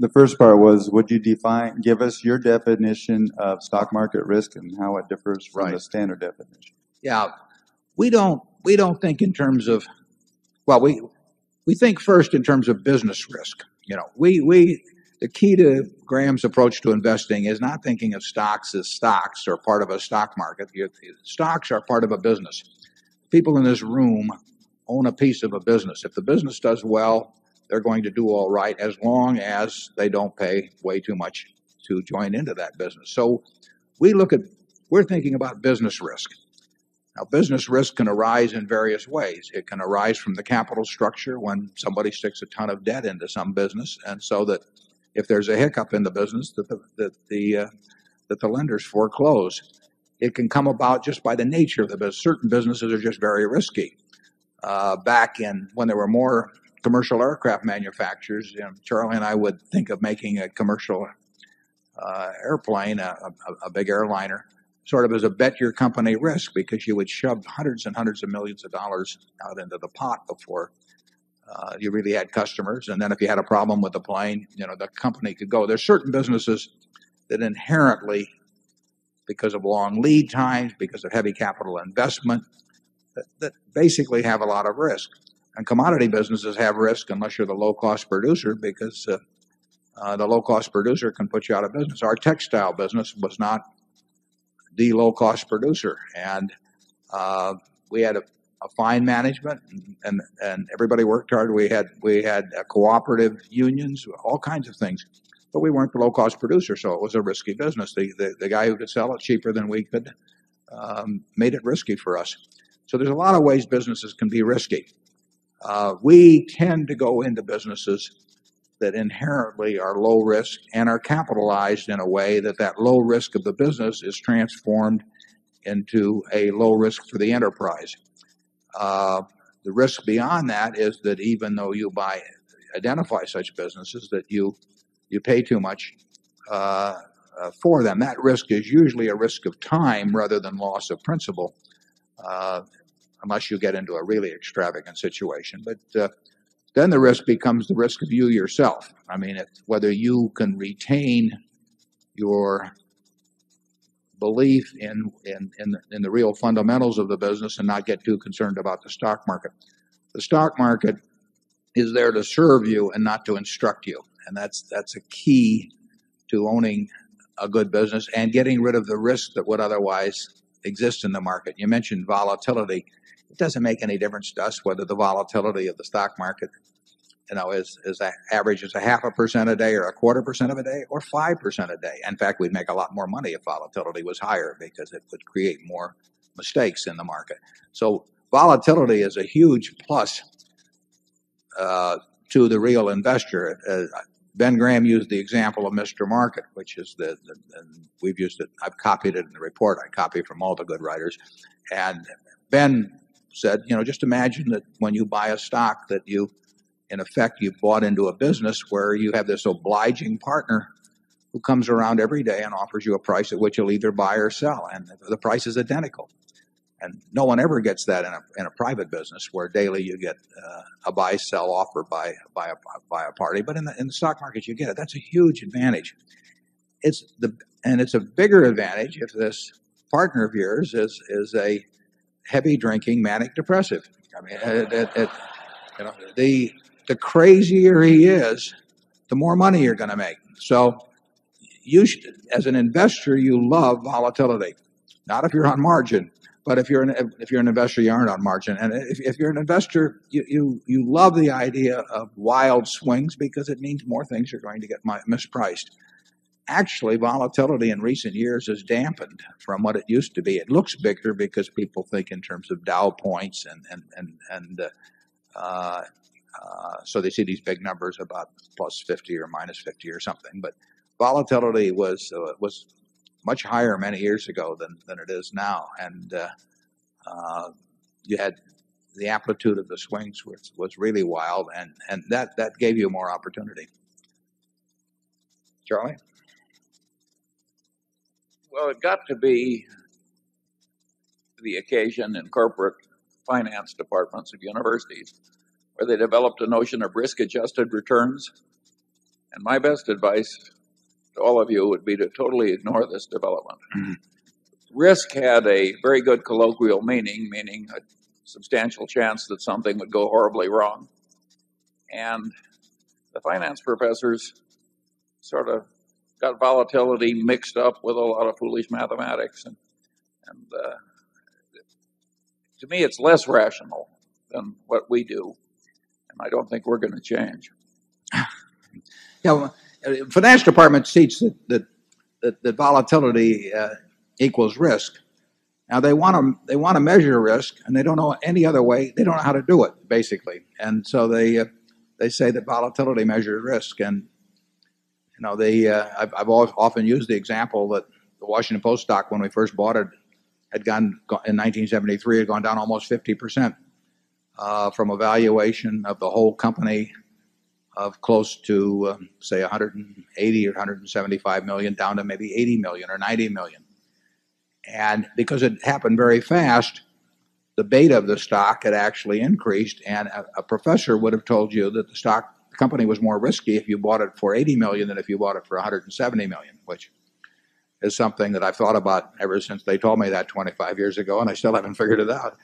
The first part was, would you give us your definition of stock market risk and how it differs from the standard definition? Yeah, we don't think in terms of, well, we think first in terms of business risk. You know, the key to Graham's approach to investing is not thinking of stocks as stocks or part of a stock market. Stocks are part of a business. People in this room own a piece of a business. If the business does well, they're going to do all right as long as they don't pay way too much to join into that business. So we're thinking about business risk. Now, business risk can arise in various ways. It can arise from the capital structure when somebody sticks a ton of debt into some business, and so that if there's a hiccup in the business, that the lenders foreclose. It can come about just by the nature of the business. Certain businesses are just very risky. Back in when there were more commercial aircraft manufacturers, Charlie and I would think of making a commercial airplane, a big airliner, sort of as a bet your company risk, because you would shove hundreds and hundreds of millions of dollars out into the pot before you really had customers. And then if you had a problem with the plane, the company could go. There's certain businesses that inherently, because of long lead times, because of heavy capital investment, that basically have a lot of risk. And commodity businesses have risk unless you're the low-cost producer, because the low-cost producer can put you out of business. Our textile business was not the low-cost producer, and we had a fine management, and everybody worked hard. We had cooperative unions, all kinds of things, but we weren't the low-cost producer, so it was a risky business. The guy who could sell it cheaper than we could made it risky for us. So there's a lot of ways businesses can be risky. We tend to go into businesses that inherently are low risk and are capitalized in a way that low risk of the business is transformed into a low risk for the enterprise. The risk beyond that is that even though you identify such businesses, that you pay too much for them. That risk is usually a risk of time rather than loss of principal, unless you get into a really extravagant situation. But then the risk becomes the risk of you yourself. I mean, whether you can retain your belief in the real fundamentals of the business and not get too concerned about the stock market. The stock market is there to serve you and not to instruct you, and that's a key to owning a good business and getting rid of the risk that would otherwise exist in the market. You mentioned volatility. It doesn't make any difference to us whether the volatility of the stock market, is average as 0.5% a day or 0.25% of a day or 5% a day. In fact, we'd make a lot more money if volatility was higher, because it would create more mistakes in the market. So volatility is a huge plus to the real investor. Ben Graham used the example of Mr. Market, which is and we've used it. I've copied it in the report. I copy from all the good writers. And Ben said, just imagine that when you buy a stock that in effect, you've bought into a business where you have this obliging partner who comes around every day and offers you a price at which you'll either buy or sell, and the price is identical. And no one ever gets that in a private business where daily you get a buy-sell offer by a party. But in the stock market, you get it. That's a huge advantage. It's a bigger advantage if this partner of yours is a heavy drinking manic depressive. I mean, the crazier he is, the more money you're going to make. So you should, as an investor, you love volatility. Not if you're on margin, but if you're an investor, you aren't on margin. And if you're an investor, you love the idea of wild swings, because it means more things are going to get mispriced. Actually, volatility in recent years has dampened from what it used to be. It looks bigger because people think in terms of Dow points, and so they see these big numbers about plus 50 or minus 50 or something. But volatility was much higher many years ago than it is now, and you had the amplitude of the swings was really wild, and that gave you more opportunity. Charlie? Well, it got to be the occasion in corporate finance departments of universities where they developed a notion of risk-adjusted returns. And my best advice to all of you would be to totally ignore this development. Risk had a very good colloquial meaning a substantial chance that something would go horribly wrong. And the finance professors sort of got volatility mixed up with a lot of foolish mathematics. And to me, it's less rational than what we do. And I don't think we're going to change. Yeah, finance department teach that volatility equals risk. Now they want to measure risk, and they don't know any other way. They don't know how to do it, basically, and so they say that volatility measures risk. And I've often used the example that the Washington Post stock, when we first bought it, had gone in 1973, had gone down almost 50% from a valuation of the whole company of close to say 180 or 175 million down to maybe 80 million or 90 million. And because it happened very fast, the beta of the stock had actually increased, and a professor would have told you that the company was more risky if you bought it for 80 million than if you bought it for 170 million, which is something that I've thought about ever since they told me that 25 years ago, and I still haven't figured it out.